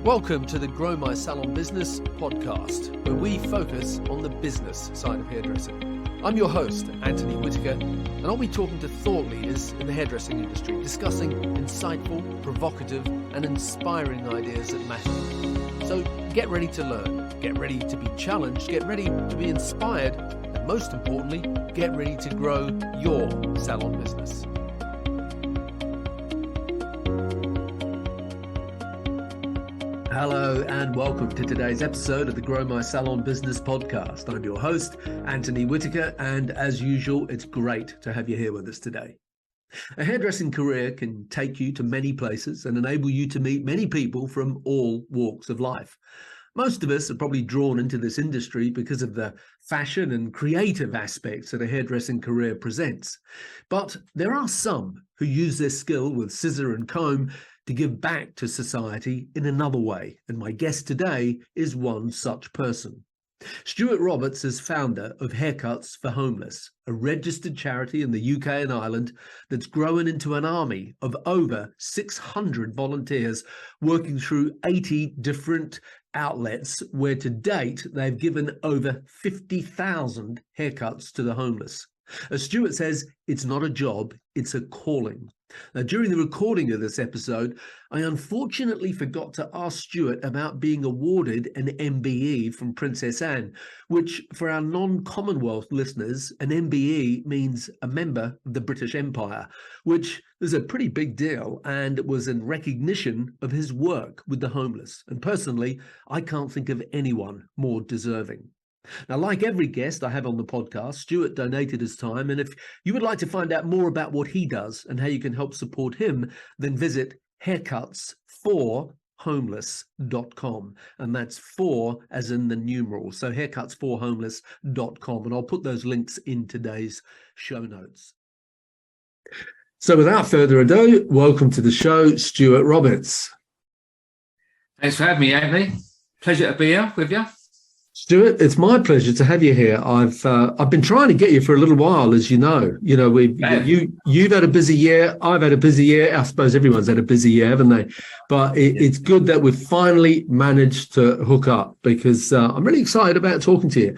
Welcome to the Grow My Salon Business podcast, where we focus on the business side of hairdressing. I'm your host, Anthony Whitaker, and I'll be talking to thought leaders in the hairdressing industry, discussing insightful, provocative, and inspiring ideas that matter. So get ready to learn, get ready to be challenged, get ready to be inspired, and most importantly, get ready to grow your salon business. Hello and welcome to today's episode of the Grow My Salon Business podcast. I'm your host, Anthony Whitaker, and as usual, it's great to have you here with us today. A hairdressing career can take you to many places and enable you to meet many people from all walks of life. Most of us are probably drawn into this industry because of the fashion and creative aspects that a hairdressing career presents. But there are some who use their skill with scissor and comb to give back to society in another way. And my guest today is one such person. Stewart Roberts is founder of Haircuts for Homeless, a registered charity in the UK and Ireland that's grown into an army of over 600 volunteers working through 80 different outlets where to date they've given over 50,000 haircuts to the homeless. As Stewart says, it's not a job, it's a calling. Now, during the recording of this episode, I unfortunately forgot to ask Stewart about being awarded an MBE from Princess Anne, which for our non-Commonwealth listeners, an MBE means a member of the British Empire, which is a pretty big deal and was in recognition of his work with the homeless. And personally, I can't think of anyone more deserving. Now, like every guest I have on the podcast, Stewart donated his time, and if you would like to find out more about what he does and how you can help support him, then visit haircutsforhomeless.com, and that's 4 as in the numeral, so haircutsforhomeless.com, and I'll put those links in today's show notes. So without further ado, welcome to the show, Stewart Roberts. Thanks for having me, Anthony. Pleasure to be here with you. Stewart, it's my pleasure to have you here. I've been trying to get you for a little while, as you know. You've had a busy year. I've had a busy year. I suppose everyone's had a busy year, haven't they? But it's good that we've finally managed to hook up because I'm really excited about talking to you.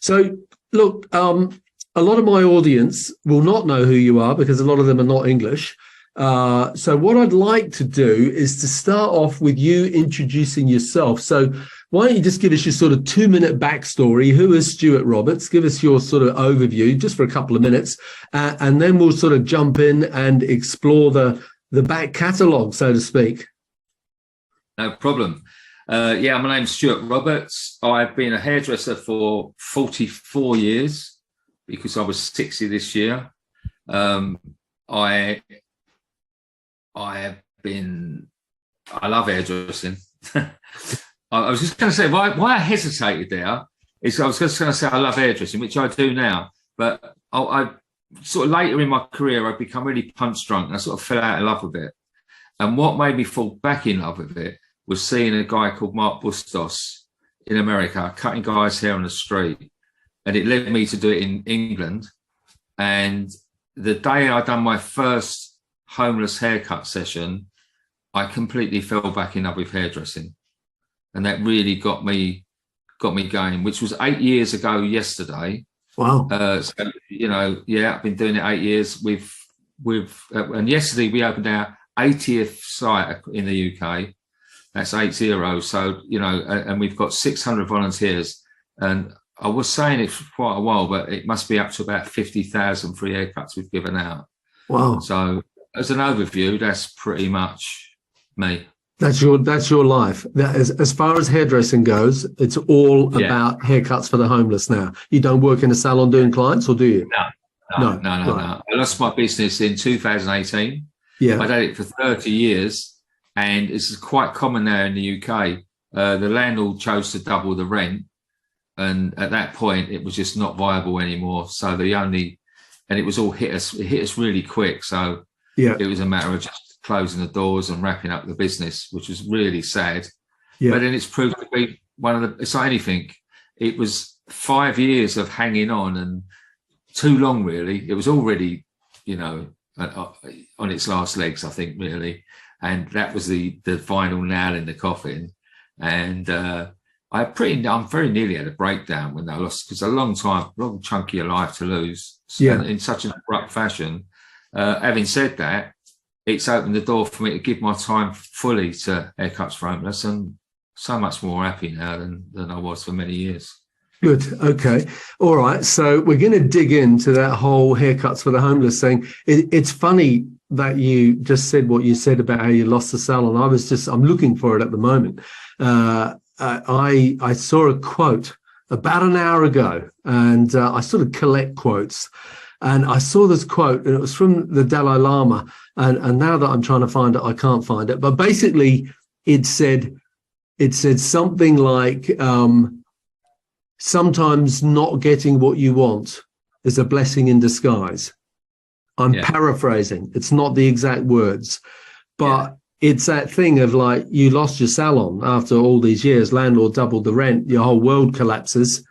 So, look, a lot of my audience will not know who you are because a lot of them are not English. So what I'd like to do is to start off with you introducing yourself. So why don't you just give us your sort of 2-minute backstory? Who is Stewart Roberts? Give us your sort of overview just for a couple of minutes, and then we'll sort of jump in and explore the back catalogue, so to speak. No problem. My name's Stewart Roberts. I've been a hairdresser for 44 years because I was 60 this year. I love hairdressing. I was just going to say why I hesitated there is I was just going to say I love hairdressing, which I do now. But I sort of later in my career, I've become really punch drunk and I sort of fell out of love with it. And what made me fall back in love with it was seeing a guy called Mark Bustos in America cutting guys' hair on the street. And it led me to do it in England. And the day I done my first homeless haircut session, I completely fell back in love with hairdressing. And that really got me going, which was 8 years ago yesterday. Wow. I've been doing it 8 years. And yesterday we opened our 80th site in the UK. That's 80. So, and we've got 600 volunteers. And I was saying it for quite a while, but it must be up to about 50,000 free haircuts we've given out. Wow. So as an overview, that's pretty much me. That's your life. As far as hairdressing goes, it's all about haircuts for the homeless now. You don't work in a salon doing clients, or do you? No. I lost my business in 2018. Yeah. I did it for 30 years, and it's quite common now in the UK. The landlord chose to double the rent, and at that point, it was just not viable anymore. So it was all hit us really quick. So it was a matter of just closing the doors and wrapping up the business, which was really sad. Yeah. But then it's proved to be it's like anything. It was 5 years of hanging on and too long, really. It was already, on its last legs, I think, really. And that was the final nail in the coffin. and I'm very nearly had a breakdown when I lost, because a long chunk of your life to lose in such an abrupt fashion. Having said that, it's opened the door for me to give my time fully to haircuts for homeless, and so much more happy now than I was for many years. Good. Okay. All right. So we're going to dig into that whole haircuts for the homeless thing. It's funny that you just said what you said about how you lost the salon. I'm looking for it at the moment. I saw a quote about an hour ago, and I sort of collect quotes. And I saw this quote, and it was from the Dalai Lama. And now that I'm trying to find it, I can't find it. But basically, it said something like, sometimes not getting what you want is a blessing in disguise. I'm paraphrasing. It's not the exact words, but it's that thing of like, you lost your salon after all these years, landlord doubled the rent, your whole world collapses.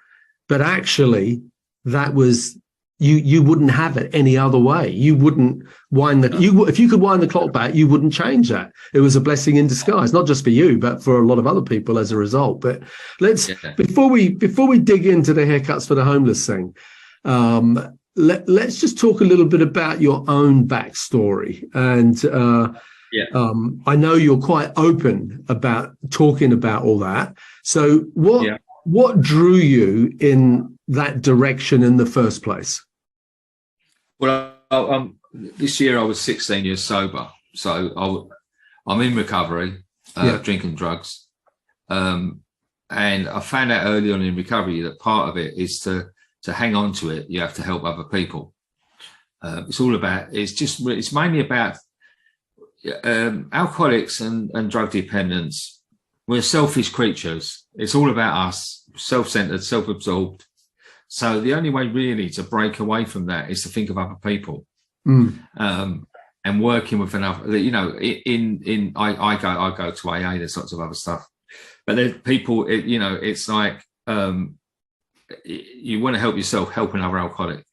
But actually, that was, you wouldn't have it any other way. You wouldn't if you could wind the clock back, you wouldn't change that. It was a blessing in disguise, not just for you, but for a lot of other people as a result. But before we dig into the haircuts for the homeless thing, let's just talk a little bit about your own backstory. And I know you're quite open about talking about all that. So what drew you in that direction in the first place? Well, this year I was 16 years sober, so I'm in recovery, drinking drugs, and I found out early on in recovery that part of it is to hang on to it. You have to help other people. It's mainly about alcoholics and drug dependents. We're selfish creatures. It's all about us, self-centered, self-absorbed. So the only way really to break away from that is to think of other people, and working with another. You know, I go to AA. There's lots of other stuff, but there's people. It's like you want to help yourself, help another alcoholic.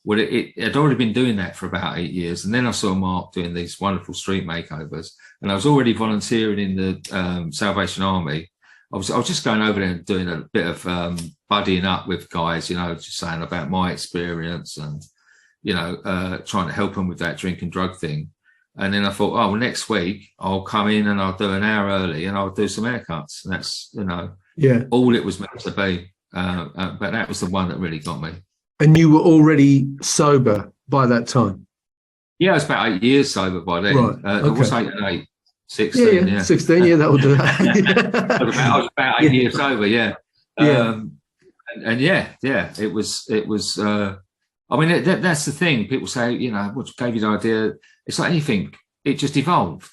Well, it had already been doing that for about 8 years, and then I saw Mark doing these wonderful street makeovers, and I was already volunteering in the Salvation Army. I was just going over there and doing a bit of buddying up with guys, just saying about my experience and, trying to help them with that drink and drug thing. And then I thought, oh, well, next week I'll come in and I'll do an hour early and I'll do some haircuts. And that's, all it was meant to be. But that was the one that really got me. And you were already sober by that time? Yeah, I was about 8 years sober by then. Right. Okay. It was 8 and 8. 16, 16, that will do that. I was about 8 years sober, it was. I mean, that's the thing. People say, what gave you the idea? It's like anything; it just evolved.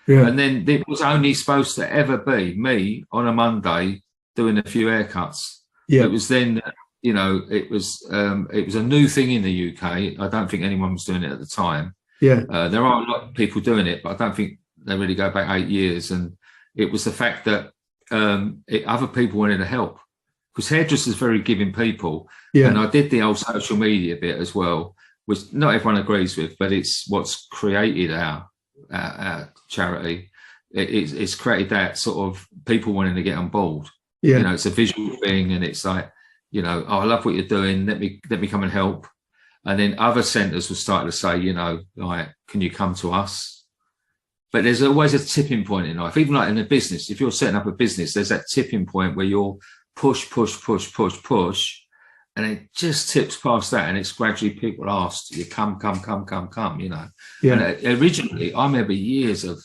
Yeah. And then it was only supposed to ever be me on a Monday doing a few haircuts. Yeah. It was then, it was a new thing in the UK. I don't think anyone was doing it at the time. Yeah. There are a lot of people doing it, but I don't think they really go back 8 years. And it was the fact that other people wanted to help, because hairdressers are very giving people. Yeah. And I did the old social media bit as well, which not everyone agrees with, but it's what's created our charity. It's created that sort of people wanting to get on board. Yeah. It's a visual thing, and it's like, oh, I love what you're doing. Let me come and help. And then other centres will start to say, like, can you come to us? But there's always a tipping point in life, even like in a business. If you're setting up a business, there's that tipping point where you'll push, and it just tips past that, and it's gradually people ask you, come, Yeah. And originally, I remember years of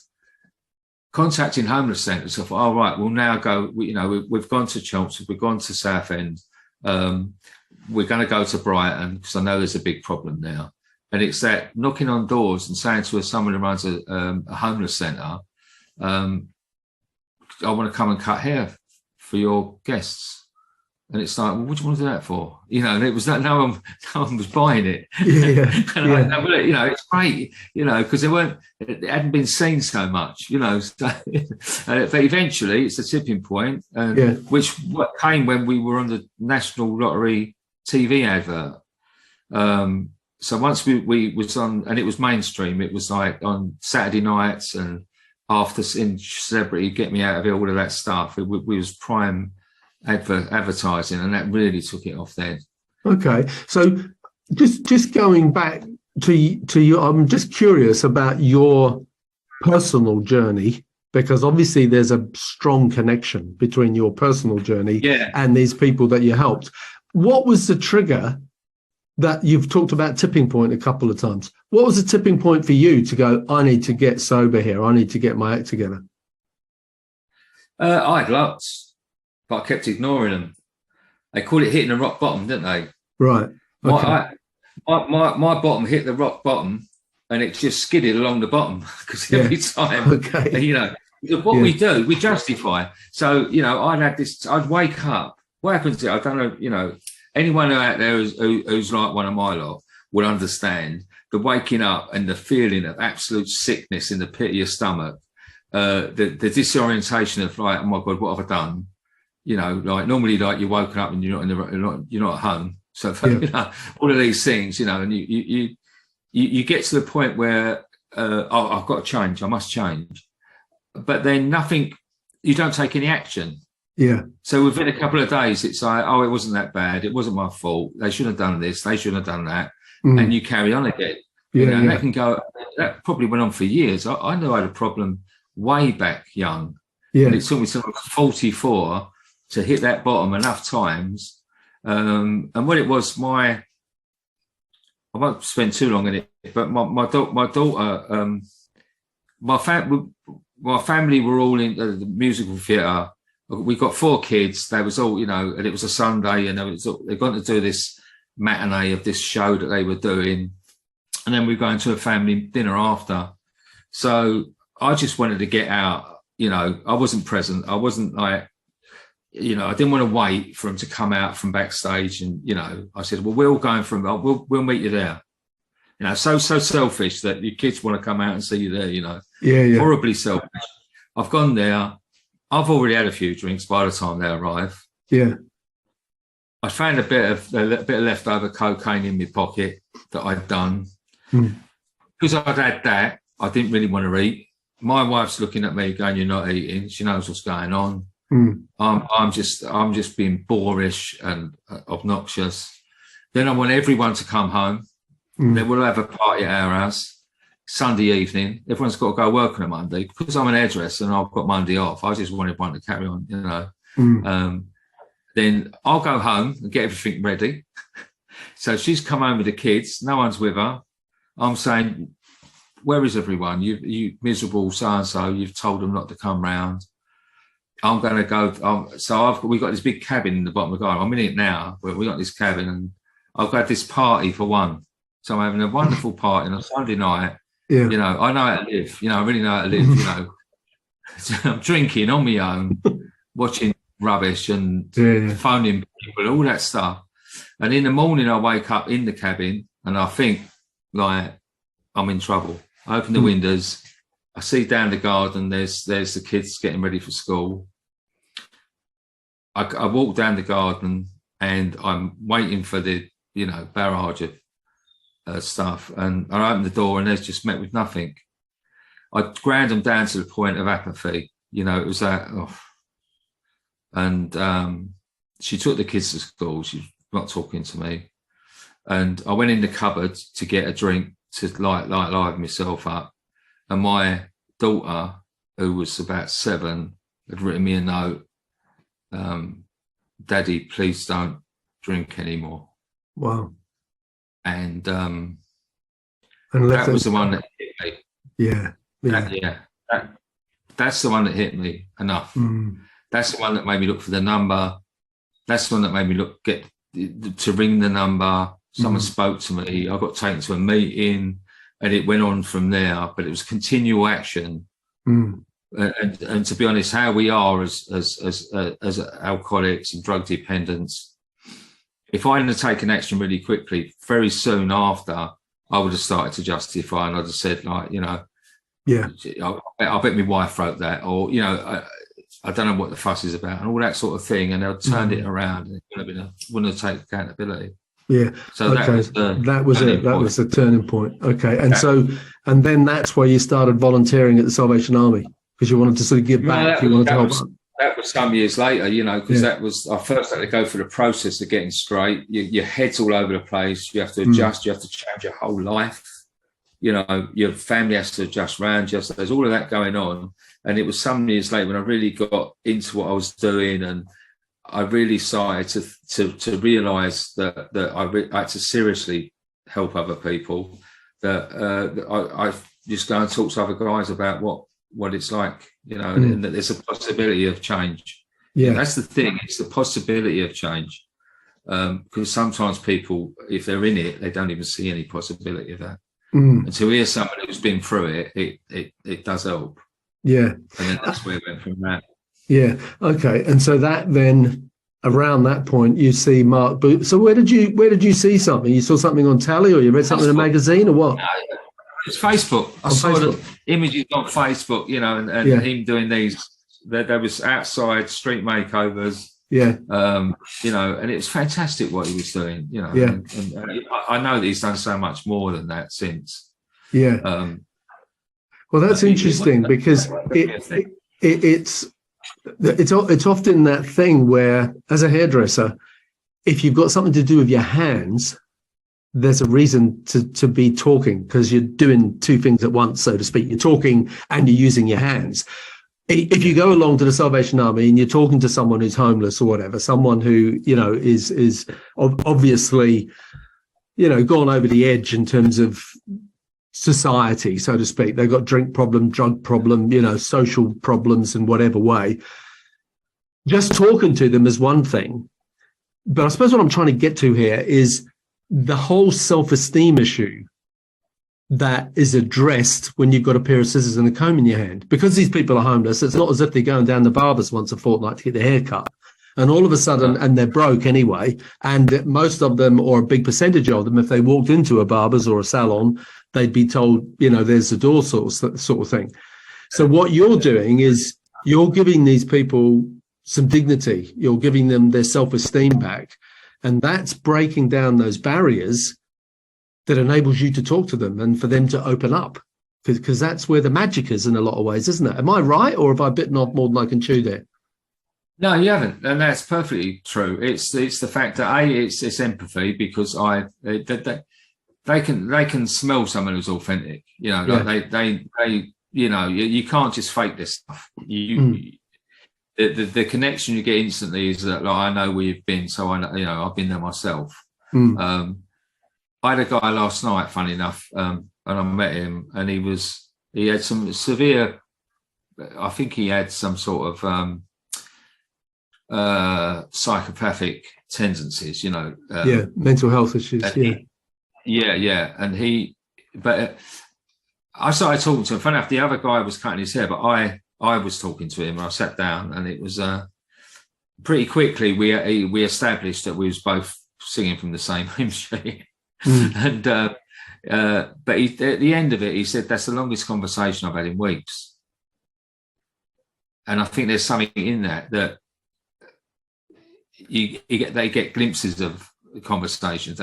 contacting homeless centres. I thought, all right, we'll now go. We've gone to Chelmsford, we've gone to Southend, we're going to go to Brighton because I know there's a big problem now. And it's that knocking on doors and saying to someone who runs a homeless centre, I want to come and cut hair for your guests. And it's like, well, what do you want to do that for? And it was that no one was buying it. Yeah. And it's great, because it hadn't been seen so much, So, but eventually it's a tipping point, which came when we were on the National Lottery TV advert. So once we was on, and it was mainstream, it was like on Saturday nights, and after in celebrity, get me out of all of that stuff. We was prime advertising, and that really took it off then. Okay, so just going back to you, I'm just curious about your personal journey, because obviously there's a strong connection between your personal journey and these people that you helped. What was the trigger that you've talked about tipping point a couple of times? What was the tipping point for you to go, I need to get sober here, I need to get my act together? I had lots, but I kept ignoring them. They call it hitting the rock bottom, didn't they? Right. Okay. My bottom hit the rock bottom, and it just skidded along the bottom, because every time, what we do, we justify. So, I'd wake up. What happens is, I don't know, anyone out there who's like one of my lot will understand the waking up and the feeling of absolute sickness in the pit of your stomach, the disorientation of like, oh my God, what have I done? Like normally, like you're woken up and you're not at home. So all of these things, and you get to the point where I've got to change. I must change, but then you don't take any action. Yeah. So within a couple of days, it's like, oh, it wasn't that bad. It wasn't my fault. They should have done this. They should have done that. And you carry on again. And that can go. That probably went on for years. I knew I had a problem way back young. Yeah. And it took me till I was 44 to hit that bottom enough times. And what it was, I won't spend too long in it, but my daughter, my family were all in the musical theatre. We got 4 kids. They was all, and it was a Sunday, and they're going to do this matinee of this show that they were doing, and then we were going to a family dinner after. So I just wanted to get out. I wasn't present. I wasn't like. I didn't want to wait for him to come out from backstage, and I said, "Well, we're all going from. We'll meet you there." So selfish that your kids want to come out and see you there. Yeah. Horribly selfish. I've gone there. I've already had a few drinks by the time they arrive. Yeah. I found a bit of leftover cocaine in my pocket that I'd done. Because I'd had that, I didn't really want to eat. My wife's looking at me, going, "You're not eating." She knows what's going on. I'm just being boorish and obnoxious. Then I want everyone to come home. Then we'll have a party at our house Sunday evening. Everyone's got to go work on a Monday, because I'm an hairdresser and I've got Monday off. I just want everyone to carry on, Then I'll go home and get everything ready. So she's come home with the kids. No one's with her. I'm saying, "Where is everyone? You miserable so-and-so. You've told them not to come round." I'm going to go. We've got this big cabin in the bottom of the garden. I'm in it now, but we've got this cabin, and I've got this party for one. So I'm having a wonderful party on a Sunday night. Yeah. I know how to live. I really know how to live. So I'm drinking on my own, watching rubbish and phoning people, all that stuff. And in the morning, I wake up in the cabin and I think, like, I'm in trouble. I open the windows. I see down the garden, there's the kids getting ready for school. I walk down the garden and I'm waiting for the, barrage of stuff. And I open the door and there's just met with nothing. I ground them down to the point of apathy. It was that. Oh. And she took the kids to school. She's not talking to me. And I went in the cupboard to get a drink to liven myself up. And my daughter, who was about 7, had written me a note. "Daddy, please don't drink anymore." Wow. And that was the one that hit me. Yeah. That's the one that hit me enough. That's the one that made me look for the number. That's the one that made me get to ring the number. Someone spoke to me. I got taken to a meeting. And it went on from there, but it was continual action. And to be honest, how we are as alcoholics and drug dependents, if I hadn't taken action really quickly, very soon after, I would have started to justify, and I'd have said, like, I bet my wife wrote that, or I don't know what the fuss is about, and all that sort of thing, and they'd turned it around, and it wouldn't have taken accountability. Yeah. So Okay. That was it. That was the turning point. Okay. And so, and then that's where you started volunteering at the Salvation Army because you wanted to sort of give back. You wanted to help. That was some years later, you know, because that was, I first had to go through the process of getting straight. Your head's all over the place. You have to adjust. You have to change your whole life. You know, your family has to adjust around you. So there's all of that going on. And it was some years later when I really got into what I was doing, and I really started to realise that I had to seriously help other people. That I just go and talk to other guys about what it's like, you know, and that there's a possibility of change. Yeah, and that's the thing. It's the possibility of change, because sometimes people, if they're in it, they don't even see any possibility of that. And to hear somebody who's been through it does help. Yeah, and then that's where it went from that. Yeah. Okay. And so that then around that point you see Mark Booth. So where did you see something? You saw something on telly, or you read something in a magazine, or what? No, it's Facebook. I saw the images on Facebook, you know, and him doing these. There was outside street makeovers. Yeah. You know, and it was fantastic what he was doing, you know. Yeah. And I know that he's done so much more than that since. Yeah. Well, that's interesting because it's often that thing where, as a hairdresser, if you've got something to do with your hands, there's a reason to be talking, because you're doing two things at once, so to speak. You're talking and you're using your hands. If you go along to the Salvation Army and you're talking to someone who's homeless or whatever, someone who, you know, is obviously, you know, gone over the edge in terms of society, so to speak. They've got drink problem, drug problem, you know, social problems in whatever way. Just talking to them is one thing. But I suppose what I'm trying to get to here is the whole self-esteem issue that is addressed when you've got a pair of scissors and a comb in your hand. Because these people are homeless, it's not as if they're going down the barber's once a fortnight to get their hair cut. And all of a sudden, and they're broke anyway, and most of them, or a big percentage of them, if they walked into a barber's or a salon, they'd be told, you know, there's the door sort of thing. So what you're doing is you're giving these people some dignity. You're giving them their self-esteem back. And that's breaking down those barriers that enables you to talk to them and for them to open up. Because that's where the magic is in a lot of ways, isn't it? Am I right? Or have I bitten off more than I can chew there? No, you haven't, and that's perfectly true. It's the fact that it's empathy, because they can smell someone who's authentic. You know, like they you know, you can't just fake this stuff. The connection you get instantly is that, like, I know where you've been, so I know, you know, I've been there myself. I had a guy last night, funny enough, and I met him, and he had some severe, I think he had some sort of psychopathic tendencies, you know. Mental health issues. And but I started talking to him. Funny enough, the other guy was cutting his hair, but I was talking to him. I sat down, and it was pretty quickly we established that we was both singing from the same hymn sheet. And but at the end of it, he said, that's the longest conversation I've had in weeks. And I think there's something in that they get glimpses of conversations.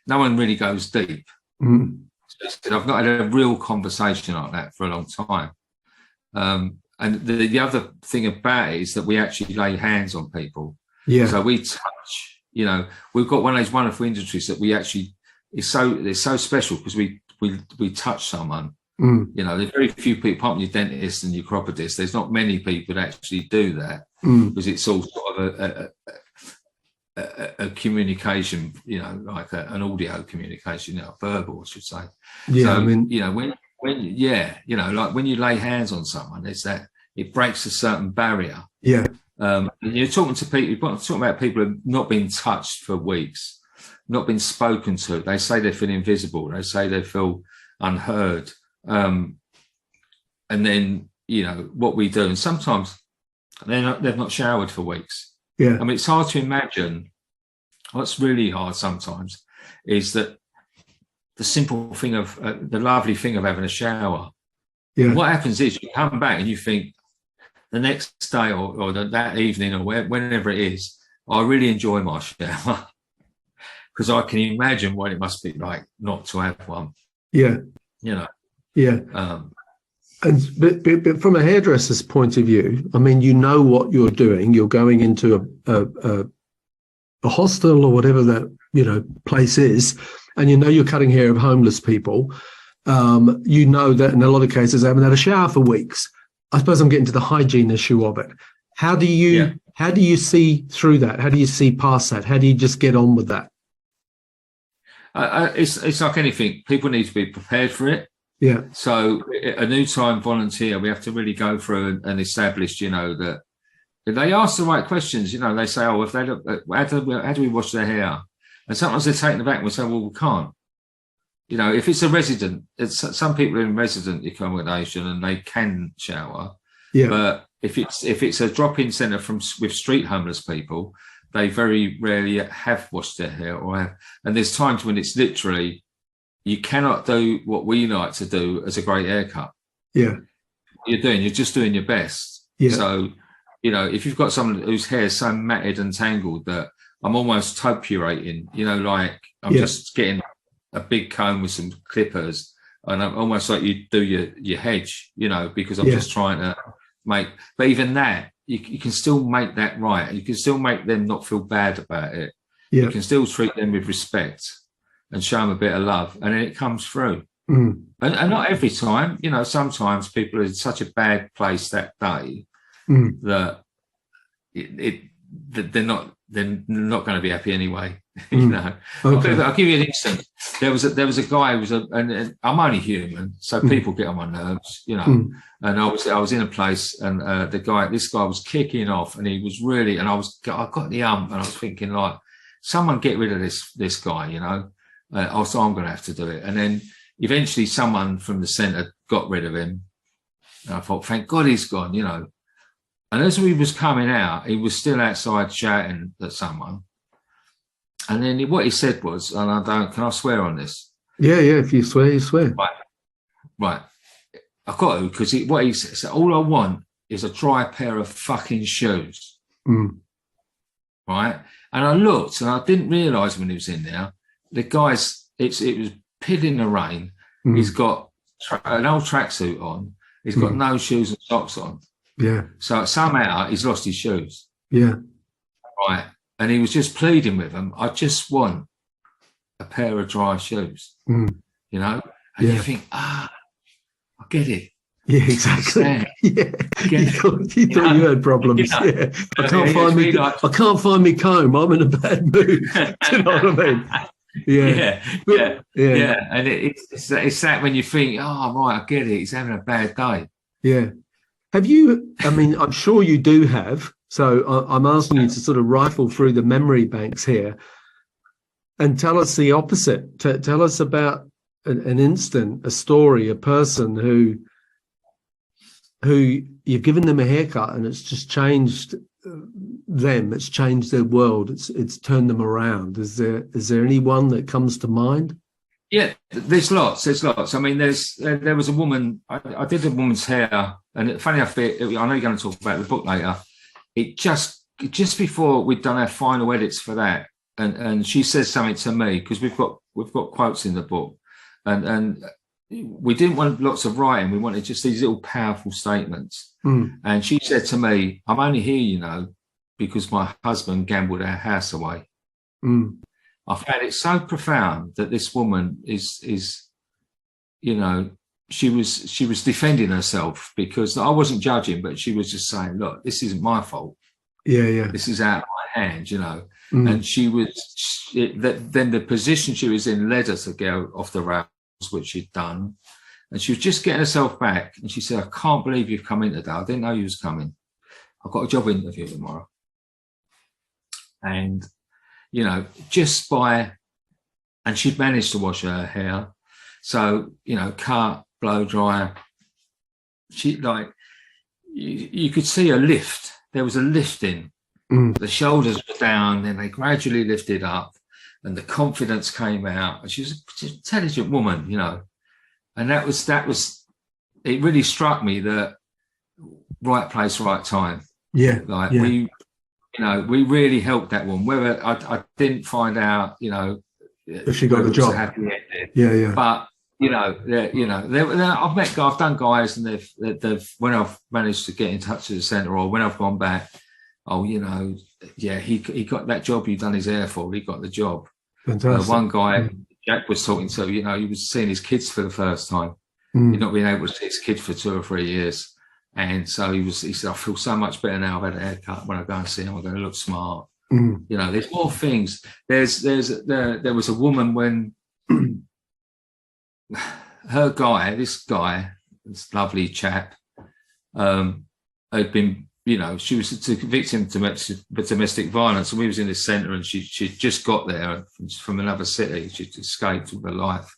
No one really goes deep. So I've not had a real conversation like that for a long time. And the other thing about it is that we actually lay hands on people. Yeah. So we touch, you know, we've got one of those wonderful industries that we actually, it's so special because we touch someone. You know, there's very few people, apart from your dentist and your chiropodist, there's not many people that actually do that, because it's all sort of a communication, you know, like an audio communication, you know, verbal, I should say. Yeah, so, I mean, you know, when you know, like when you lay hands on someone, it's that it breaks a certain barrier. Yeah. And you're talking to people, you're talking about people who've not been touched for weeks, not been spoken to. They say they feel invisible. They say they feel unheard. And then, you know, what we do, and sometimes they've not showered for weeks. Yeah. I mean, it's hard to imagine. What's really hard sometimes is that the simple thing of the lovely thing of having a shower. Yeah. What happens is you come back and you think the next day or that evening or whenever it is, I really enjoy my shower. because I can imagine what it must be like not to have one. Yeah. You know. Yeah. But from a hairdresser's point of view, I mean, you know what you're doing. You're going into a hostel or whatever that, you know, place is, and you know you're cutting hair of homeless people. You know that in a lot of cases they haven't had a shower for weeks. I suppose I'm getting to the hygiene issue of it. How do you see through that? How do you see past that? How do you just get on with that? It's like anything. People need to be prepared for it. Yeah. So a new time volunteer, we have to really go through and establish, you know, that if they ask the right questions, you know, they say, oh, if they look, how do we wash their hair? And sometimes they're taken aback and we say, well, we can't. You know, if it's a resident, some people are in resident accommodation and they can shower. Yeah. But if it's a drop-in centre with street homeless people, they very rarely have washed their hair and there's times when it's literally, you cannot do what we like to do as a great haircut. Yeah. You're just doing your best. Yeah. So, you know, if you've got someone whose hair is so matted and tangled that I'm almost toe purating, you know, like I'm just getting a big comb with some clippers and I'm almost like you do your hedge, you know, because I'm just trying to but even that, you can still make that right. You can still make them not feel bad about it. Yeah. You can still treat them with respect and show them a bit of love, and then it comes through. Mm. And not every time, you know, sometimes people are in such a bad place that day that they're not going to be happy anyway. You know, okay. I'll give you an instance. There was a guy who was and I'm only human, so people get on my nerves, you know. And I was in a place, and this guy was kicking off, and he was really, and I got the and I was thinking like, someone get rid of this guy, you know. So I'm going to have to do it. And then eventually someone from the centre got rid of him. And I thought, thank God he's gone, you know. And as we was coming out, he was still outside shouting at someone. And then what he said was, and can I swear on this? Yeah, if you swear, you swear. Right. I've got to, because what he said, all I want is a dry pair of fucking shoes. Right? And I looked, and I didn't realise when he was in there, the guy's, it was pilling the rain. He's got an old tracksuit on. He's got no shoes and socks on. Yeah. So somehow he's lost his shoes. Yeah. Right. And he was just pleading with them. I just want a pair of dry shoes. You know? And you think, I get it. Yeah, exactly. Yeah. You thought you had problems. You know? Yeah. I can't find me comb. I'm in a bad mood. Do you know what I mean? Yeah. And it's that when you think, oh, right, I get it. He's having a bad day. Yeah. Have you, I mean, I'm sure you do have. So I'm asking you to sort of rifle through the memory banks here and tell us the opposite. Tell us about an instant, a story, a person who you've given them a haircut and it's just changed them. It's changed their world. It's turned them around. Is there anyone that comes to mind? Yeah, there's lots. I mean, there was a woman. I did a woman's hair, and funny enough, I know you're going to talk about the book later. It just before we'd done our final edits for that, and she says something to me because we've got quotes in the book, and we didn't want lots of writing. We wanted just these little powerful statements. And she said to me, "I'm only here, you know, because my husband gambled our house away." I found it so profound that this woman is, you know, she was defending herself because I wasn't judging, but she was just saying, look, this isn't my fault. Yeah. This is out of my hands, you know. And then the position she was in led her to go off the rails, which she'd done. And she was just getting herself back. And she said, I can't believe you've come in today. I didn't know you was coming. I've got a job interview tomorrow. And you know, and she'd managed to wash her hair. So, you know, cut, blow dry. You could see a lift. There was a lifting. The shoulders were down, then they gradually lifted up and the confidence came out. And she was an intelligent woman, you know. And that was, it really struck me that right place, right time. Yeah. we really helped that woman. Whether I didn't find out, if she got the job. Happy ending. Yeah. But I've done guys, and they've when I've managed to get in touch with the centre, or when I've gone back, he got that job you done his hair for. He got the job. Fantastic. One guy, Jack was talking to, he was seeing his kids for the first time. He'd not been able to see his kids for 2 or 3 years. And so he said, I feel so much better now. I've had a haircut. When I go and see him, I'm going to look smart. There's more things. There was a woman when this lovely chap, had been, she was a victim of domestic violence, and we was in this centre, and she just got there from another city. She'd escaped with her life.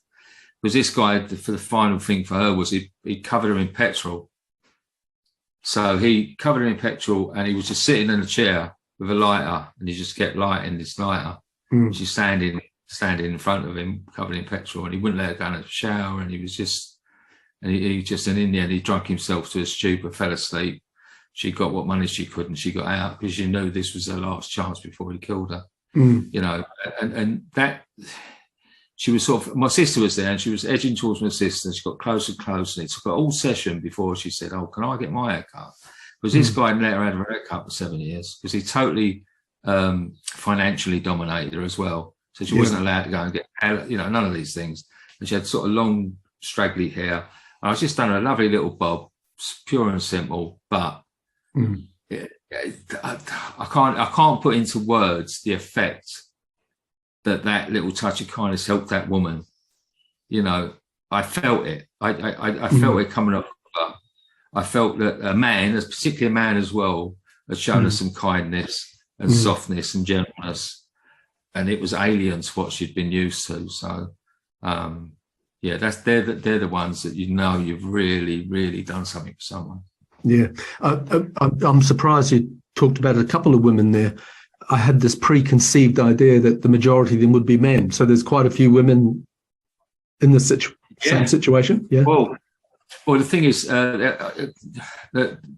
Because this guy, for the final thing for her was he covered her in petrol. So he covered her in petrol, and he was just sitting in a chair with a lighter, and he just kept lighting this lighter. She's standing in front of him, covered in petrol, and he wouldn't let her go in the shower, and he was just, and in the end, he drunk himself to a stupor, fell asleep. She got what money she could, and she got out because she knew this was her last chance before he killed her. And that, she was my sister was there, and she was edging towards my sister, and she got closer and closer, and it took a whole session before she said, "Oh, can I get my hair cut?" Because this guy let her have her hair cut for 7 years, because he totally financially dominated her as well. So she wasn't allowed to go and get, none of these things. And she had sort of long, straggly hair. And I just done a lovely little bob, pure and simple, but I can't put into words the effect that little touch of kindness helped that woman. I felt it. I felt it coming up. I felt that a man, particularly a man as well, had shown us some kindness and softness and gentleness, and it was alien to what she'd been used to. So, they're the ones that you've really, really done something for someone. Yeah, I'm surprised you talked about a couple of women there. I had this preconceived idea that the majority of them would be men. So there's quite a few women in the same situation. Yeah. Well, the thing is, that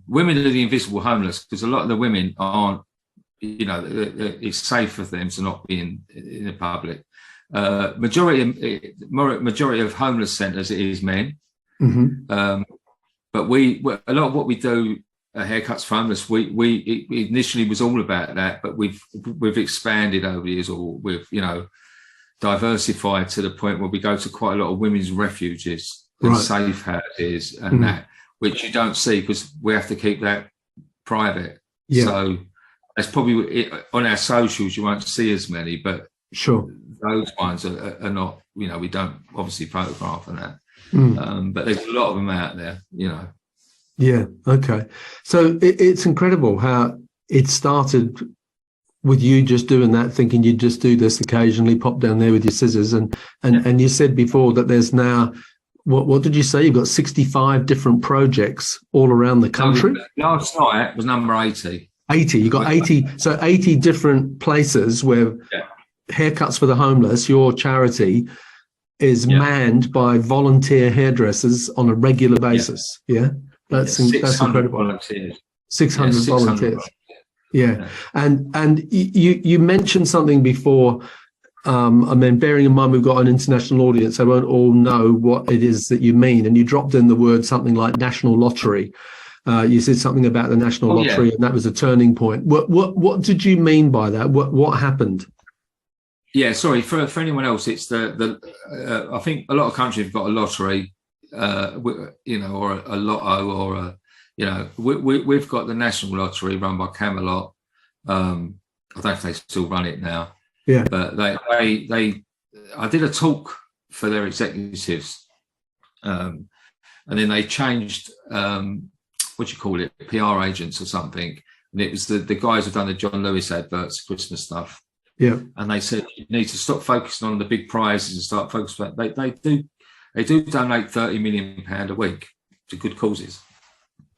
women are the invisible homeless, because a lot of the women aren't. It's safe for them to not be in the public. Majority of homeless centres is men. But a lot of what we do, haircuts for homeless, it initially was all about that, but we've expanded over the years, or we've diversified to the point where we go to quite a lot of women's refuges and safe houses and that, which you don't see because we have to keep that private. So that's probably on our socials. You won't see as many, but those ones are not. We don't obviously photograph and that. But there's a lot of them out there. Yeah. Okay. So it's incredible how it started with you just doing that, thinking you'd just do this occasionally, pop down there with your scissors, and you said before that there's now. What did you say? You've got 65 different projects all around the country. Last night was number 80. 80. You got 80. So 80 different places where haircuts for the homeless, your charity, is manned by volunteer hairdressers on a regular basis. Yeah, that's incredible. Volunteers. 600 volunteers. Yeah. And you mentioned something before. Bearing in mind we've got an international audience, they won't all know what it is that you mean. And you dropped in the word something like national lottery. You said something about the national lottery, and that was a turning point. What did you mean by that? What happened? Yeah, sorry, for anyone else, it's I think a lot of countries have got a lottery, or a lotto, or we've got the national lottery run by Camelot. I don't know if they still run it now. Yeah, but I did a talk for their executives, and then they changed PR agents or something, and it was the guys who've done the John Lewis adverts, Christmas stuff. Yeah, and they said you need to stop focusing on the big prizes and start focusing. They do donate £30 million a week to good causes.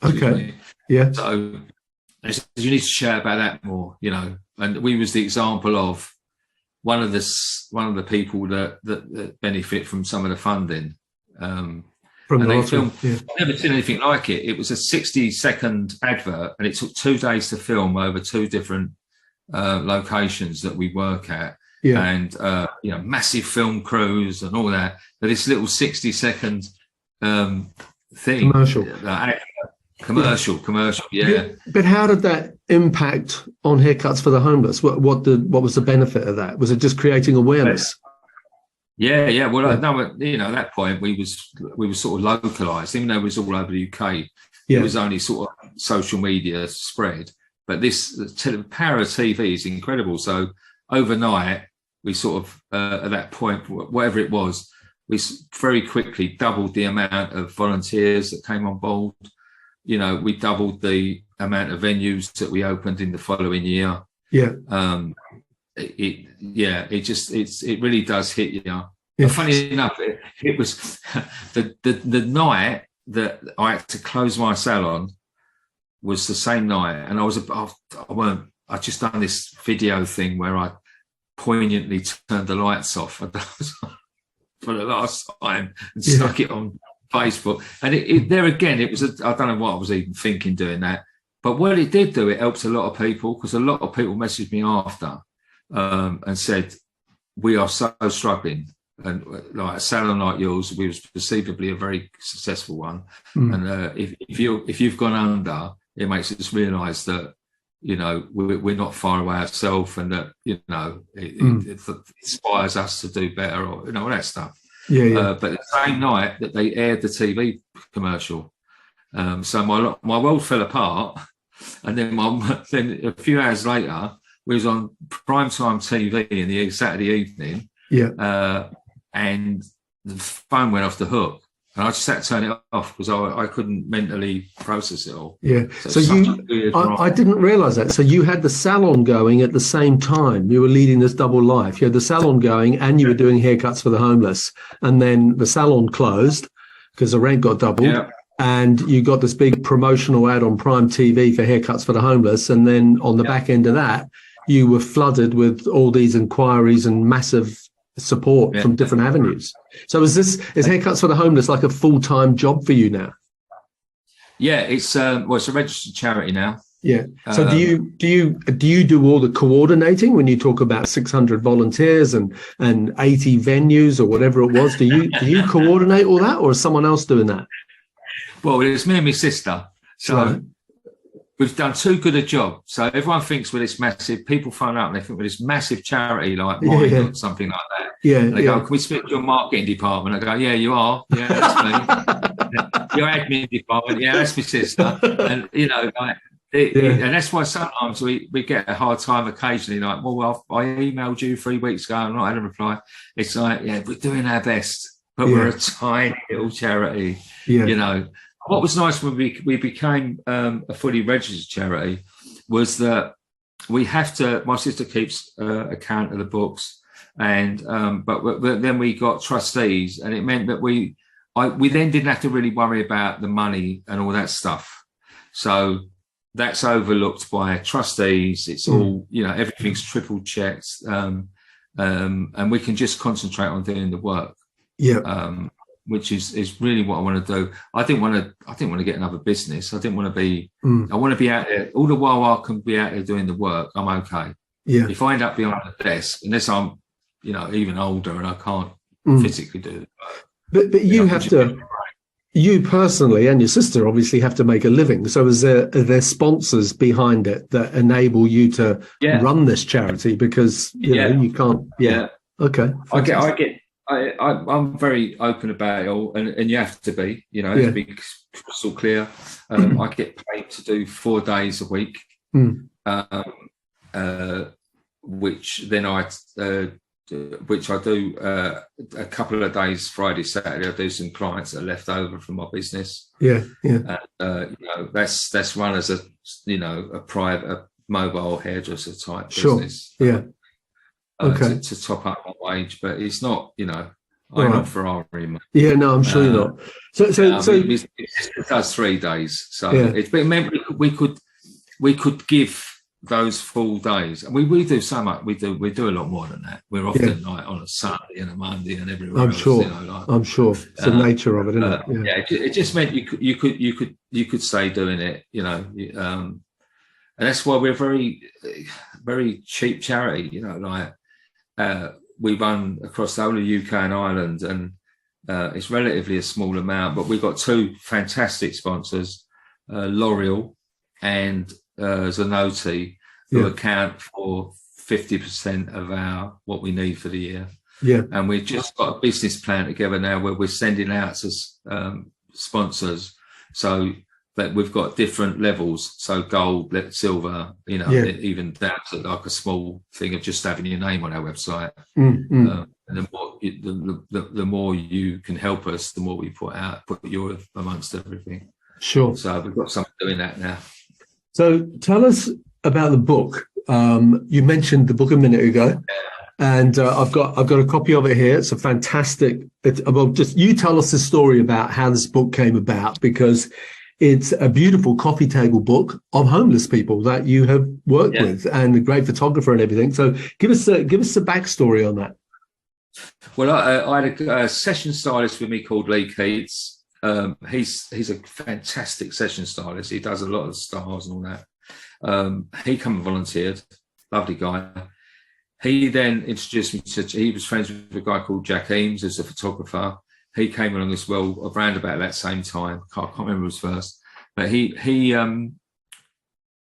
Okay, yeah. So they said you need to share about that more, And we was the example of one of the people that benefit from some of the funding. From the film, I've never seen anything like it. It was a 60-second advert, and it took 2 days to film over 2 different locations that we work at, Yeah. and massive film crews and all that. But this little 60-second thing, commercial, yeah. But how did that impact on haircuts for the homeless? What was the benefit of that? Was it just creating awareness? Yeah. Well, no, at that point we was sort of localized, even though it was all over the UK. It was only sort of social media spread. But the power of TV is incredible. So overnight, we sort of at that point, whatever it was, we very quickly doubled the amount of volunteers that came on board. We doubled the amount of venues that we opened in the following year. Yeah. It really does hit you. Yeah. Funny enough, it was the night that I had to close my salon was the same night, and I just done this video thing where I poignantly turned the lights off for the last time and stuck it on Facebook. And it was I don't know what I was even thinking doing that, but what it did do, it helped a lot of people, because a lot of people messaged me after and said, we are so struggling, and like a salon like yours, we was perceivably a very successful one, and if you've gone under, it makes us realise that we're not far away ourselves, and that it inspires us to do better, or all that stuff. But the same night that they aired the TV commercial, so my world fell apart, and then then a few hours later we was on primetime TV in the Saturday evening, and the phone went off the hook. And I just had to turn it off because I couldn't mentally process it all. Yeah. So I didn't realise that. So you had the salon going at the same time. You were leading this double life. You had the salon going and you were doing haircuts for the homeless. And then the salon closed because the rent got doubled. Yeah. And you got this big promotional ad on Prime TV for haircuts for the homeless. And then on the back end of that, you were flooded with all these inquiries and massive support from different avenues. So is haircuts for the homeless like a full-time job for you now? Yeah, it's a registered charity now. Yeah. So do you do all the coordinating when you talk about 600 volunteers and 80 venues or whatever it was? Do you coordinate all that, or is someone else doing that? Well, it's me and my sister. So we've done too good a job. So everyone thinks we're this massive, people phone up and they think we're this massive charity like mine or something like that. Yeah. And they go, can we speak to your marketing department? I go, yeah, you are. Yeah, that's me. Your admin department. Yeah, that's my sister. And, and that's why sometimes we get a hard time occasionally, like, well, I emailed you 3 weeks ago and not had a reply. It's like, yeah, we're doing our best, but we're a tiny little charity, What was nice when we became a fully registered charity was that we have to. My sister keeps account of the books, and but then we got trustees, and it meant that we then didn't have to really worry about the money and all that stuff. So that's overlooked by trustees. It's all everything's triple checked, and we can just concentrate on doing the work. Yeah. Which is really what I want to do. I didn't want to get another business. I didn't want to be. I want to be out there all the while. I can be out there doing the work. I'm okay. Yeah. If I end up behind the desk, unless I'm, even older and I can't physically do it. But you have to. You personally and your sister obviously have to make a living. So are there sponsors behind it that enable you to run this charity? Because you can't. Yeah. Okay. I'm very open about it all, and you have to be, to be crystal clear. I get paid to do 4 days a week, which then I do a couple of days, Friday, Saturday. I do some clients that are left over from my business. Yeah. That's run as a private mobile hairdresser type business. Yeah. Okay. To top up my wage, but it's not, I'm not Ferrari, mate. Yeah, no, I'm sure you're not. So it does 3 days. So it meant we could give those full days. We do so much. We do a lot more than that. We're often like on a Saturday and a Monday and everywhere else. I'm sure. It's the nature of it, isn't it? It just meant you could stay doing it, And that's why we're very, very cheap charity. You know, like we run across the whole of UK and Ireland, and it's relatively a small amount. But we've got two fantastic sponsors, L'Oreal and Zanotti, who account for 50% of what we need for the year. Yeah. And we've just got a business plan together now where we're sending out to sponsors, so that we've got different levels. So gold, silver, you know, even down to like a small thing of just having your name on our website. And the more you can help us, the more we put your amongst everything. Sure. So we've got someone doing that now. So tell us about the book. You mentioned the book a minute ago, and I've got a copy of it here. It's a fantastic. Just you tell us the story about how this book came about, because it's a beautiful coffee table book of homeless people that you have worked with, and a great photographer and everything. So give us a backstory on that. Well, I had a session stylist with me called Lee Keats. He's a fantastic session stylist. He does a lot of styles and all that. He came and volunteered. Lovely guy. He then introduced me to. He was friends with a guy called Jack Eames, as a photographer. He came along as well around about that same time. I can't remember his first, but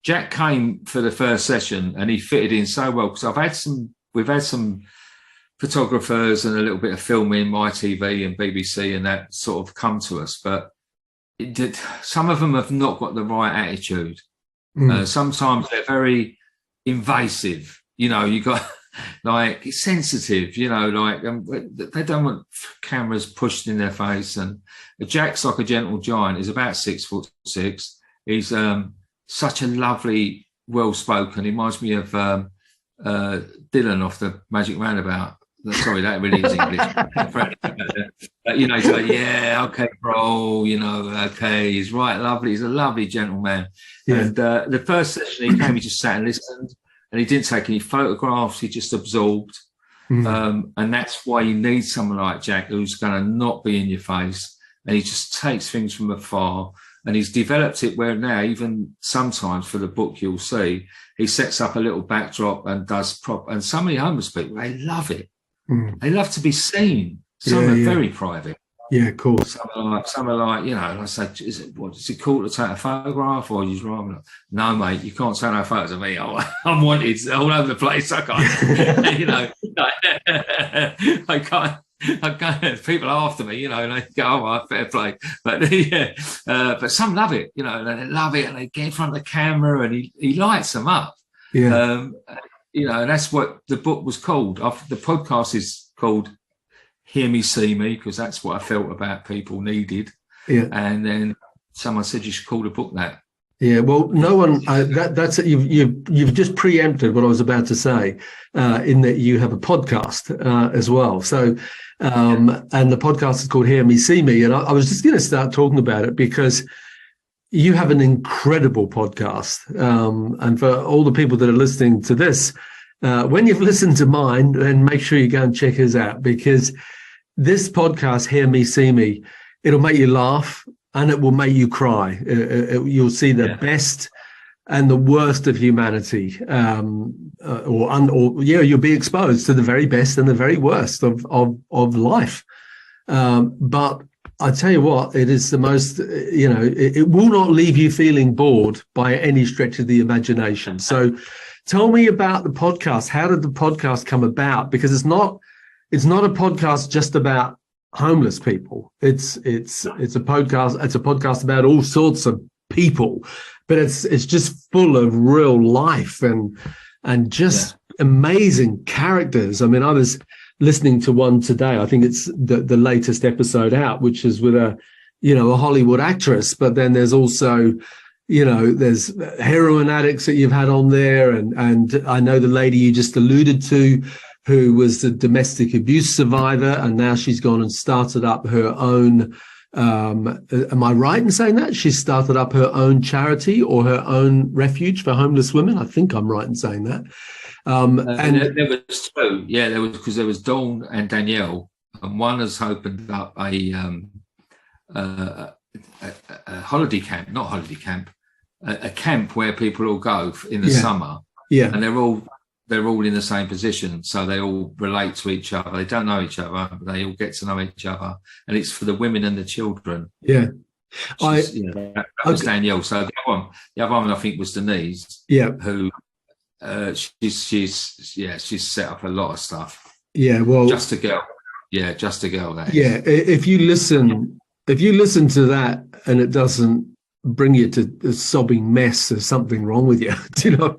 Jack came for the first session and he fitted in so well, because we've had some photographers and a little bit of filming, MyTV and BBC and that sort of come to us, but some of them have not got the right attitude. Sometimes they're very invasive. You know, you got like sensitive, you know, like they don't want cameras pushed in their face. And Jack's like a gentle giant. He's about 6'6". He's such a lovely, well-spoken. He reminds me of Dylan off the Magic Roundabout. Sorry, that really is English. But, you know, he's like, yeah, okay, bro, you know, okay, he's right, lovely. He's a lovely gentleman. Yeah. And the first session he came, he just sat and listened. And he didn't take any photographs. He just absorbed. And that's why you need someone like Jack, who's going to not be in your face. And he just takes things from afar. And he's developed it where now, even sometimes for the book, you'll see, he sets up a little backdrop and does prop. And some of the homeless people, they love it. They love to be seen. Some are very private. Yeah, of course. Some are like, you know, and I say, is it cool to take a photograph, or you just rather? No, mate, you can't take no photos of me. I'm wanted all over the place. I can't, you know, I can't. People are after me, you know, and they go, oh, well, fair play. But but some love it, you know, and they love it, and they get in front of the camera, and he lights them up. Yeah. You know, and that's what the book was called. The podcast is called Hear Me, See Me, because that's what I felt about people needed. Yeah. And then someone said you should call the book that. Yeah, well, no one. That's you've just preempted what I was about to say, in that you have a podcast as well. So, and the podcast is called Hear Me, See Me, and I was just going to start talking about it because you have an incredible podcast. And for all the people that are listening to this, when you've listened to mine, then make sure you go and check his out, because this podcast, Hear Me, See Me, it'll make you laugh and it will make you cry. You'll see the best and the worst of humanity, you'll be exposed to the very best and the very worst of life. But I tell you what, it is the most, you know, it will not leave you feeling bored by any stretch of the imagination. So tell me about the podcast. How did the podcast come about? Because it's not a podcast just about homeless people. It's a podcast. It's a podcast about all sorts of people, but it's just full of real life and just amazing characters. I mean, I was listening to one today. I think it's the latest episode out, which is with a Hollywood actress, but then there's also, you know, there's heroin addicts that you've had on there. And I know the lady you just alluded to, who was a domestic abuse survivor, and now she's gone and started up her own, am I right in saying that? She started up her own charity or her own refuge for homeless women. I think I'm right in saying that. And there was two. Yeah, because there was Dawn and Danielle, and one has opened up a holiday camp, not holiday camp, a camp where people all go in the summer, and they're all in the same position, so they all relate to each other. They don't know each other, but they all get to know each other, and it's for the women and the children. Yeah, that was Danielle. So the other one I think was Denise. Yeah, who she's set up a lot of stuff. Yeah, well, just a girl. Yeah, just a girl. That yeah, if you listen to that and it doesn't bring you to a sobbing mess, there's something wrong with you. You know,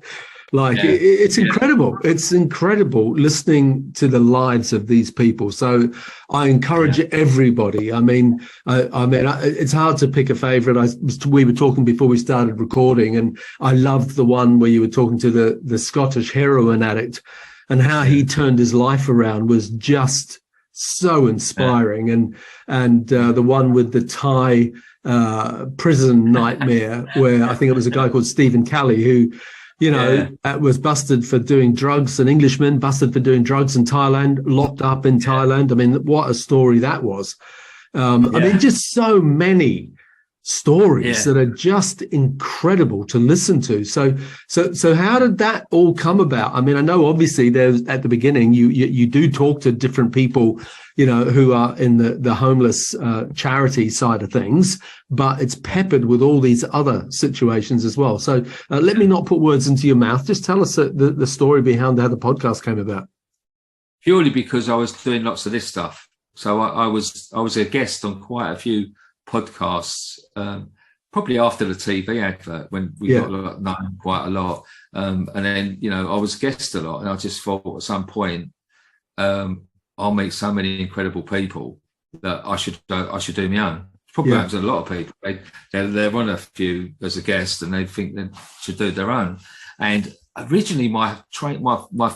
like it's incredible. It's incredible listening to the lives of these people. So I encourage everybody. I mean, it's hard to pick a favorite. We were talking before we started recording, and I loved the one where you were talking to the Scottish heroin addict, and how he turned his life around was just so inspiring. And the one with the Thai prison nightmare, where I think it was a guy called Stephen Kelly who, you know, was busted for doing drugs, an Englishman busted for doing drugs in Thailand, locked up in Thailand. I mean, what a story that was. I mean, just so many stories that are just incredible to listen to. So how did that all come about? I mean, I know obviously there's at the beginning you do talk to different people, you know, who are in the homeless charity side of things, but it's peppered with all these other situations as well. So let me not put words into your mouth. Just tell us the story behind how the podcast came about. Purely because I was doing lots of this stuff. So I was a guest on quite a few podcasts, probably after the TV advert, when we got known quite a lot. And then, you know, I was a guest a lot, and I just thought at some point, I'll meet so many incredible people that I should do my own. Probably happens to a lot of people. They're on a few as a guest, and they think they should do their own. And originally, my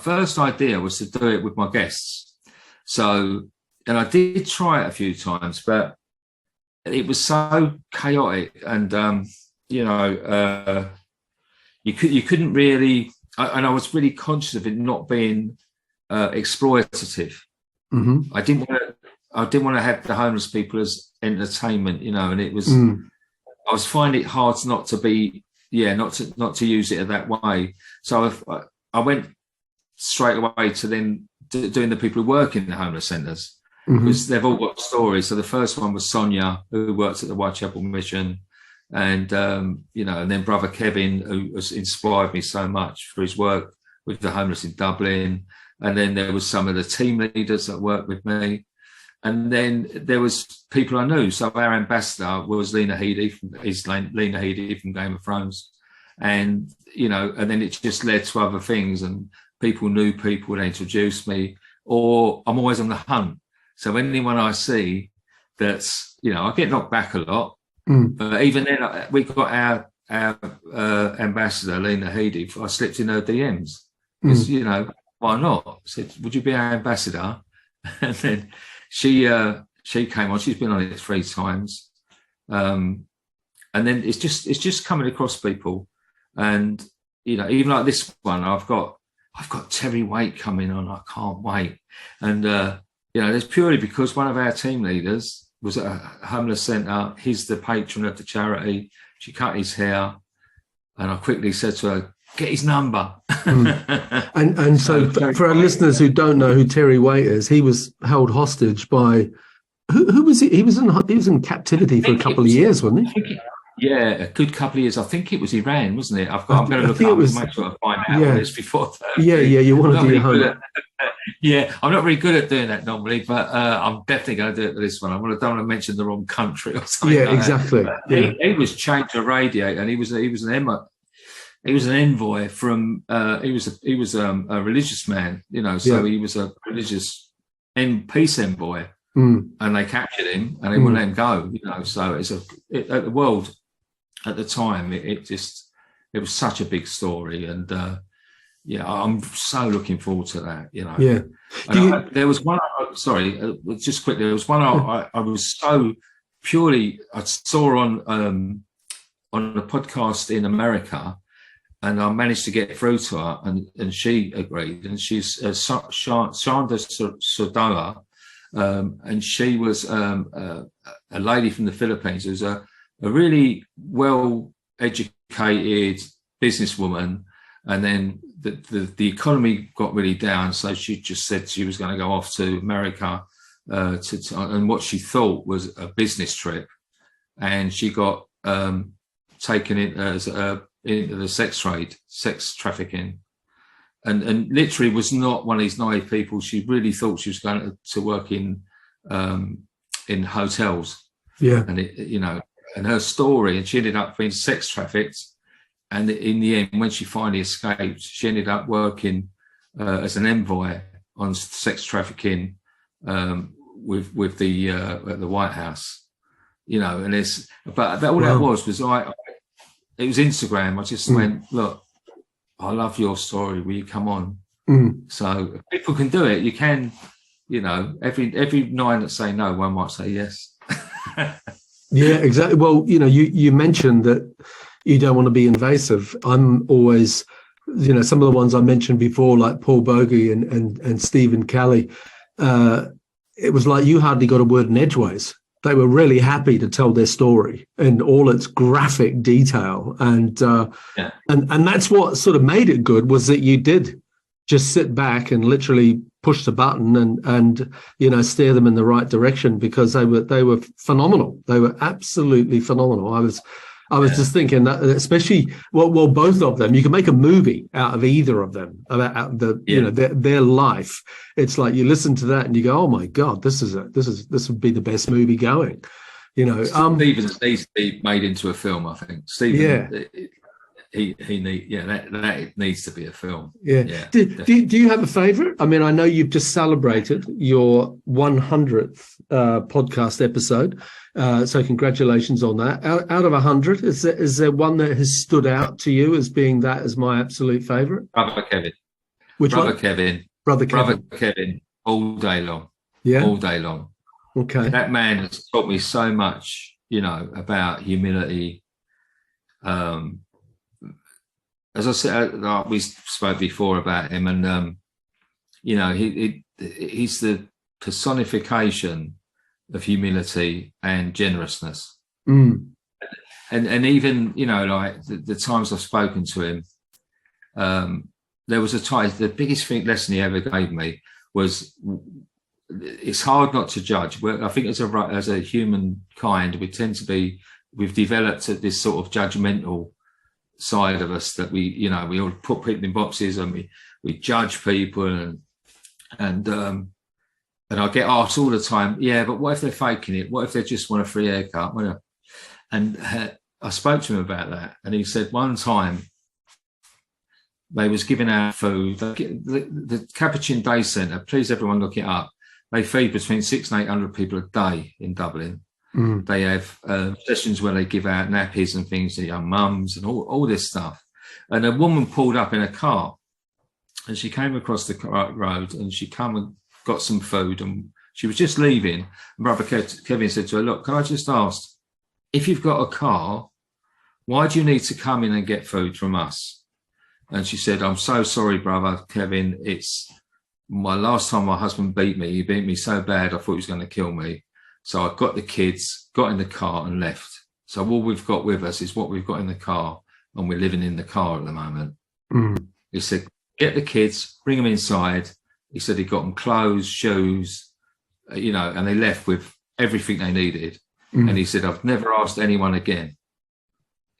first idea was to do it with my guests. So, and I did try it a few times, but it was so chaotic, and you couldn't really. And I was really conscious of it not being exploitative. Mm-hmm. I didn't want to have the homeless people as entertainment, you know. And it was, I was finding it hard not to be, not to use it that way. So I went straight away to then doing the people who work in the homeless centres. Because they've all got stories. So the first one was Sonia, who works at the Whitechapel Mission, and you know, and then brother Kevin, who has inspired me so much for his work with the homeless in Dublin. And then there was some of the team leaders that worked with me, and then there was people I knew. So our ambassador was Lena Headey from Game of Thrones, and you know, and then it just led to other things, and people knew people, they introduced me, or I'm always on the hunt. So anyone I see that's, you know, I get knocked back a lot, but even then we got our ambassador, Lena Headey. I slipped in her DMs because, you know, why not? I said, would you be our ambassador? And then she came on. She's been on it 3 times. And then it's just coming across people. And, you know, even like this one, I've got Terry Waite coming on. I can't wait. And, you know, it's purely because one of our team leaders was at a homeless centre. He's the patron of the charity. She cut his hair, and I quickly said to her, "Get his number." And so for our listeners who don't know who Terry Waite is, he was held hostage by who was he? He was in captivity for a couple of years, wasn't he? Yeah, a good couple of years. I think it was Iran, wasn't it? I'm going to look up and make sure I find out what it is before. You want to do your homework. I'm not really good at doing that normally, but I'm definitely going to do it for this one. Don't want to mention the wrong country or something. Yeah, exactly. He was chained to a radiator, and he was an envoy from. He was a religious man, you know. So he was a religious peace envoy, and they captured him and they wouldn't let him go, you know. So the world at the time, it was such a big story, and. I'm so looking forward to that, you know. Yeah. There was one. Sorry, just quickly. There was one I was so purely. I saw on a podcast in America, and I managed to get through to her, and she agreed. And she's Shanda Sodola, and she was a lady from the Philippines who's a really well educated educated businesswoman, and then the economy got really down, so she just said she was going to go off to America and what she thought was a business trip, and she got taken in as into the sex trafficking, and literally was not one of these naive people. She really thought she was going to work in hotels. Yeah, and and her story, and she ended up being sex trafficked. And in the end, when she finally escaped, she ended up working as an envoy on sex trafficking with the at the White House, And but all that was it was Instagram. I just went, look, I love your story. Will you come on? So if people can do it, you can. Every 9 that say no, one might say yes. Yeah, exactly. Well, you mentioned that you don't want to be invasive. I'm always, some of the ones I mentioned before, like Paul Bogey and Stephen Kelly, it was like you hardly got a word in edgeways. They were really happy to tell their story in all its graphic detail. And that's what sort of made it good, was that you did just sit back and literally push the button and steer them in the right direction, because they were phenomenal. They were absolutely phenomenal. I was just thinking that, especially both of them, you can make a movie out of either of them about their life. It's like you listen to that and you go, oh my God, this would be the best movie going. Stevens needs to be made into a film, I think. Stephen, that needs to be a film. Yeah. Do you have a favorite? I mean, I know you've just celebrated your 100th podcast episode, so congratulations on that. Out of 100, is there one that has stood out to you as being that as my absolute favorite? Brother Kevin. Which Brother one? Kevin. Brother Kevin. Brother Kevin. All day long. Yeah. All day long. Okay. That man has taught me so much, about humility. As I said, we spoke before about him, and he's the personification of humility and generousness. And even like the times I've spoken to him, there was a time. The biggest lesson he ever gave me was, it's hard not to judge. I think as a humankind, we've developed this sort of judgmental side of us, that we all put people in boxes, and we judge people, and I get asked all the time, but what if they're faking it? What if they just want a free haircut? And I spoke to him about that, and he said one time they was giving out food. The Capuchin Day Centre, please everyone look it up. They feed between 600 and 800 people a day in Dublin. They have sessions where they give out nappies and things to young mums and all this stuff. And a woman pulled up in a car, and she came across the road, and she come and got some food, and she was just leaving. And Brother Kevin said to her, look, can I just ask, if you've got a car, why do you need to come in and get food from us? And she said, I'm so sorry, Brother Kevin. It's my last time my husband beat me. He beat me so bad I thought he was going to kill me. So I got the kids, got in the car and left. So all we've got with us is what we've got in the car, and we're living in the car at the moment. He said, get the kids, bring them inside. He said he got them clothes, shoes, and they left with everything they needed. And he said, I've never asked anyone again.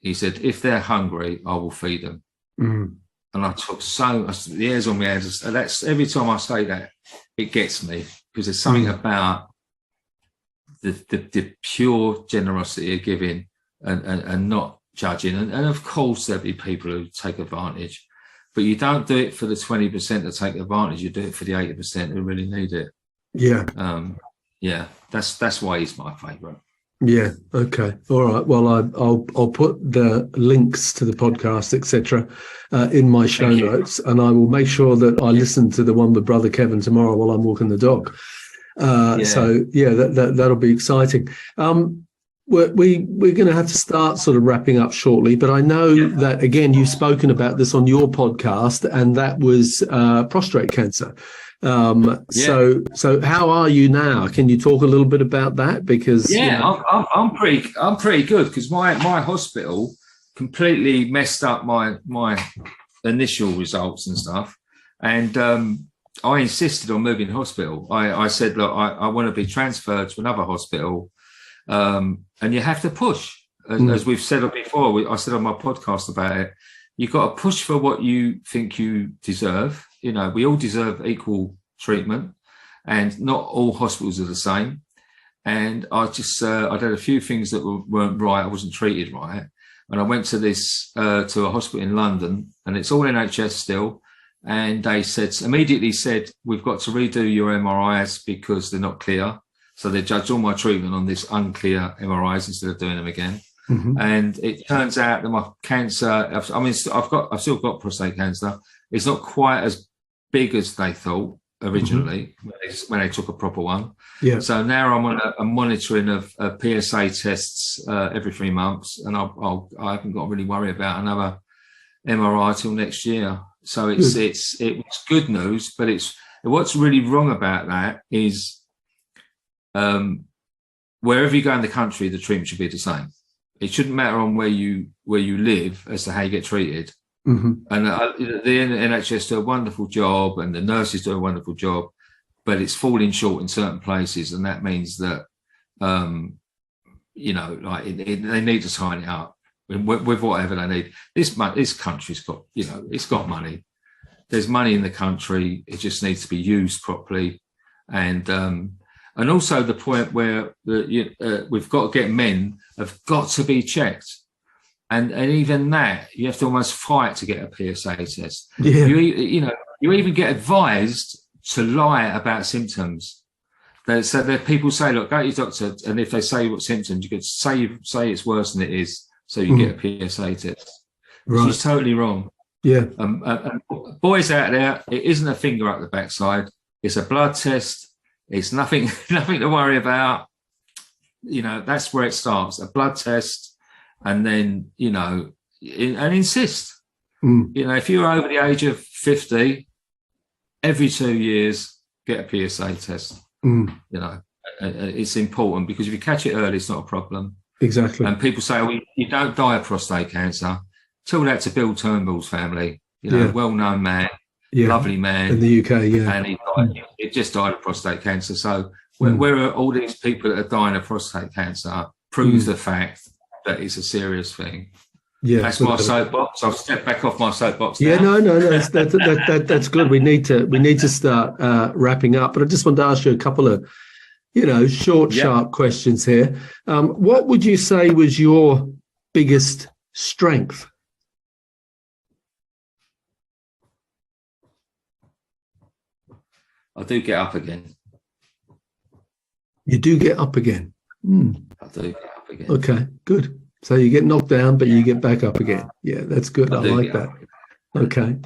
He said, if they're hungry, I will feed them. And I took the hairs on my head. That's every time I say that, it gets me, because there's something about the pure generosity of giving and not judging. And of course, there'll be people who take advantage, but you don't do it for the 20% that take advantage. You do it for the 80% who really need it. Yeah. That's why he's my favourite. Yeah. Okay. All right. Well, I'll put the links to the podcast, etc., in my show notes, and I will make sure that I listen to the one with Brother Kevin tomorrow while I'm walking the dog. So that'll be exciting. We're going to have to start sort of wrapping up shortly, but I know that, again, you've spoken about this on your podcast, and that was prostate cancer. So how are you now? Can you talk a little bit about that? Because I'm pretty good, because my hospital completely messed up my initial results and stuff. And I insisted on moving hospital. I said, look, I want to be transferred to another hospital. And you have to push. As we've said before, I said on my podcast about it, you've got to push for what you think you deserve. You know, we all deserve equal treatment, and not all hospitals are the same. And I just, I did a few things that weren't right. I wasn't treated right. And I went to to a hospital in London, and it's all NHS still. And they immediately said, we've got to redo your MRIs because they're not clear. So they judged all my treatment on this unclear MRIs instead of doing them again. Mm-hmm. And it turns out that my cancer, I've still got prostate cancer. It's not quite as big as they thought originally, when they took a proper one. Yeah. So now I'm on a monitoring of PSA tests every 3 months, and I haven't got to really worry about another MRI till next year. So it was good news, but what's really wrong about that is wherever you go in the country, the treatment should be the same. It shouldn't matter on where you live as to how you get treated. Mm-hmm. And the NHS do a wonderful job, and the nurses do a wonderful job, but it's falling short in certain places, and that means that they need to tighten it up with whatever they need. This country's got, it's got money. There's money in the country. It just needs to be used properly, and also the point where we've got to get men have got to be checked. And even that, you have to almost fight to get a PSA test. Yeah. You even get advised to lie about symptoms. So that people say, look, go to your doctor, and if they say what symptoms, you could say it's worse than it is, so you get a PSA test. Right. Which is totally wrong. Yeah. And boys out there, it isn't a finger up the backside. It's a blood test. It's nothing to worry about. That's where it starts. A blood test. And then, and insist. If you're over the age of 50, every 2 years, get a PSA test. It's important, because if you catch it early, it's not a problem. Exactly. And people say, you don't die of prostate cancer. Tell that to Bill Turnbull's family, well-known man, lovely man. In the UK, And he just died of prostate cancer. So where are all these people that are dying of prostate cancer proves the fact that it's a serious thing. Yeah, that's my soapbox. I'll step back off my soapbox now. Yeah, no, that's good. We need to start wrapping up. But I just wanted to ask you a couple of, short, sharp questions here. What would you say was your biggest strength? I do get up again. You do get up again? I do get up again. Okay, good. So you get knocked down, but you get back up again. Yeah, that's good. I like that. Okay.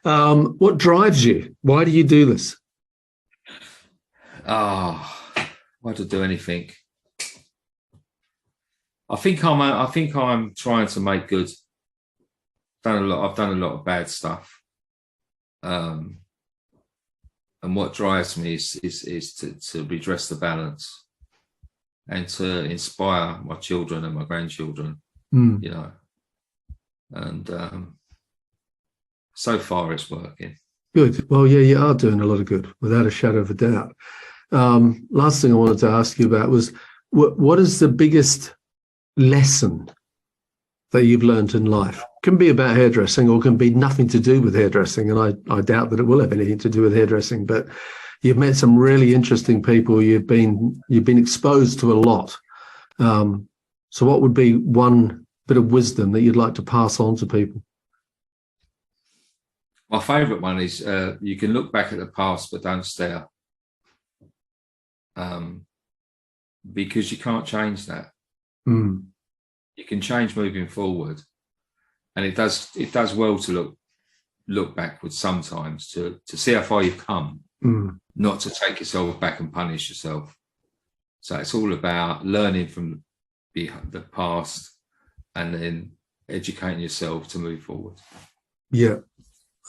What drives you? Why do you do this? Why do I do anything? I think I'm trying to make good. I've done a lot of bad stuff. And what drives me is to redress the balance, and to inspire my children and my grandchildren, and so far it's working. Good. Well, yeah, you are doing a lot of good, without a shadow of a doubt. Last thing I wanted to ask you about was, what is the biggest lesson that you've learned in life? Can be about hairdressing, or can be nothing to do with hairdressing, and I doubt that it will have anything to do with hairdressing, but you've met some really interesting people. You've been exposed to a lot. So what would be one bit of wisdom that you'd like to pass on to people? My favourite one is you can look back at the past, but don't stare. Because you can't change that. You can change moving forward. And it does well to look backwards sometimes to see how far you've come. Not to take yourself back and punish yourself. So it's all about learning from the past and then educating yourself to move forward. Yeah.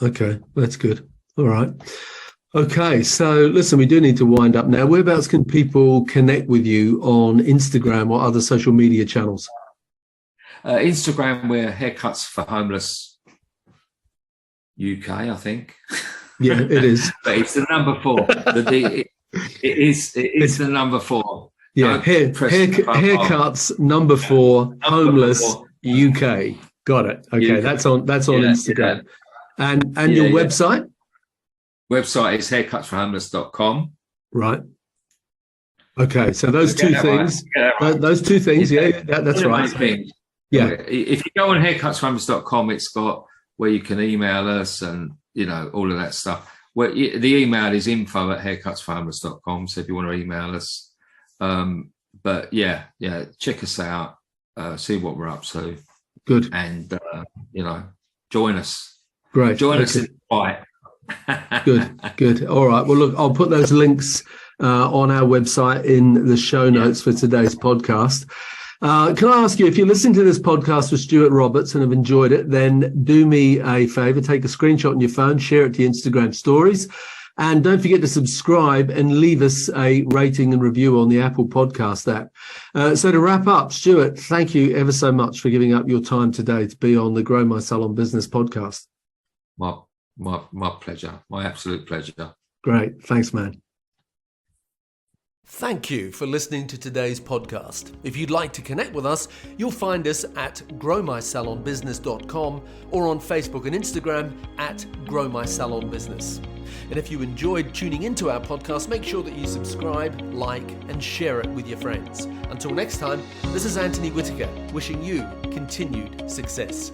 Okay. That's good. All right. Okay. So listen, we do need to wind up now. Whereabouts can people connect with you on Instagram or other social media channels? Instagram, we're Haircuts for Homeless UK, I think. Yeah, it is. But it's the number 4. It is the number 4. Yeah, haircuts number 4, homeless UK. Got it. Okay, UK. That's on Instagram. Yeah. And your website? Website is haircutsforhomeless.com. Right. Okay, so those two things. Right. Those two things. Yeah, that's right. Yeah. If you go on haircutsforhomeless.com, it's got where you can email us and all of that stuff. Well, the email is info@haircutsforhomeless.com. So if you want to email us. But yeah, check us out, see what we're up to. Good. And, join us. Great. Join us in the fight. Good. All right. Well, look, I'll put those links on our website in the show notes for today's podcast. Can I ask you, if you're listening to this podcast with Stewart Roberts and have enjoyed it, then do me a favor, take a screenshot on your phone, share it to your Instagram stories. And don't forget to subscribe and leave us a rating and review on the Apple Podcast app. So to wrap up, Stewart, thank you ever so much for giving up your time today to be on the Grow My Salon Business podcast. My pleasure. My absolute pleasure. Great. Thanks, man. Thank you for listening to today's podcast. If you'd like to connect with us, you'll find us at growmysalonbusiness.com or on Facebook and Instagram at growmysalonbusiness. And if you enjoyed tuning into our podcast, make sure that you subscribe, like, and share it with your friends. Until next time, this is Anthony Whitaker, wishing you continued success.